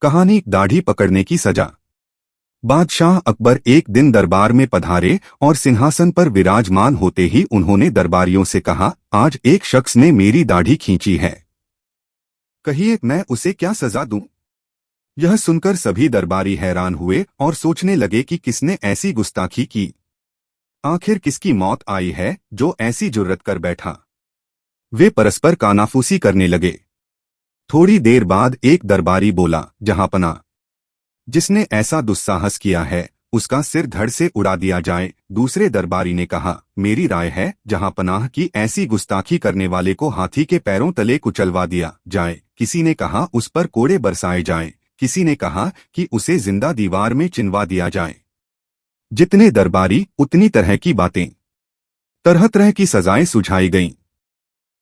कहानी दाढ़ी पकड़ने की सजा। बादशाह अकबर एक दिन दरबार में पधारे और सिंहासन पर विराजमान होते ही उन्होंने दरबारियों से कहा, आज एक शख्स ने मेरी दाढ़ी खींची है, कहिए मैं उसे क्या सजा दूं? यह सुनकर सभी दरबारी हैरान हुए और सोचने लगे कि किसने ऐसी गुस्ताखी की। आखिर किसकी मौत आई है जो ऐसी जुर्रत कर बैठा। वे परस्पर कानाफूसी करने लगे। थोड़ी देर बाद एक दरबारी बोला, जहांपना, जिसने ऐसा दुस्साहस किया है उसका सिर धड़ से उड़ा दिया जाए। दूसरे दरबारी ने कहा, मेरी राय है जहांपनाह की ऐसी गुस्ताखी करने वाले को हाथी के पैरों तले कुचलवा दिया जाए। किसी ने कहा उस पर कोड़े बरसाए जाएं, किसी ने कहा कि उसे जिंदा दीवार में चिनवा दिया जाए। जितने दरबारी उतनी तरह की बातें, तरह तरह की सजाएं सुझाई गईं।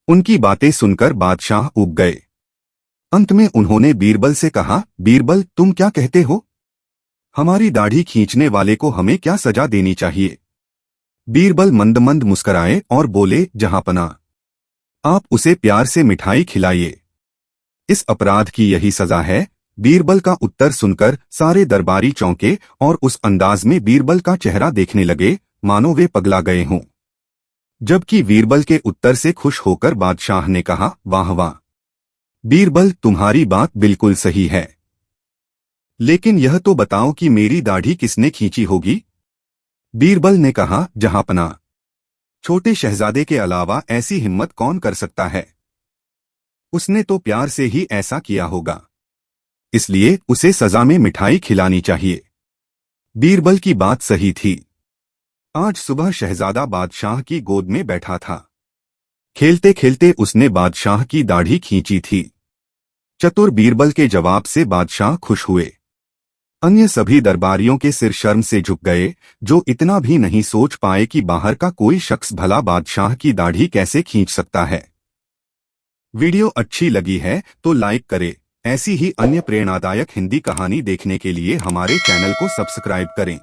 उनकी बातें सुनकर बादशाह ऊब गए। अंत में उन्होंने बीरबल से कहा, बीरबल तुम क्या कहते हो? हमारी दाढ़ी खींचने वाले को हमें क्या सजा देनी चाहिए? बीरबल मंद मंद मुस्कराए और बोले, जहांपना, आप उसे प्यार से मिठाई खिलाइए, इस अपराध की यही सजा है। बीरबल का उत्तर सुनकर सारे दरबारी चौंके और उस अंदाज में बीरबल का चेहरा देखने लगे मानो वे पगला गए हों। जबकि बीरबल के उत्तर से खुश होकर बादशाह ने कहा, वाह वाह बीरबल, तुम्हारी बात बिल्कुल सही है, लेकिन यह तो बताओ कि मेरी दाढ़ी किसने खींची होगी? बीरबल ने कहा, जहांपना, छोटे शहजादे के अलावा ऐसी हिम्मत कौन कर सकता है? उसने तो प्यार से ही ऐसा किया होगा, इसलिए उसे सजा में मिठाई खिलानी चाहिए। बीरबल की बात सही थी। आज सुबह शहजादा बादशाह की गोद में बैठा था। खेलते खेलते उसने बादशाह की दाढ़ी खींची थी। चतुर बीरबल के जवाब से बादशाह खुश हुए। अन्य सभी दरबारियों के सिर शर्म से झुक गए, जो इतना भी नहीं सोच पाए कि बाहर का कोई शख्स भला बादशाह की दाढ़ी कैसे खींच सकता है। वीडियो अच्छी लगी है तो लाइक करें। ऐसी ही अन्य प्रेरणादायक हिंदी कहानी देखने के लिए हमारे चैनल को सब्सक्राइब करें।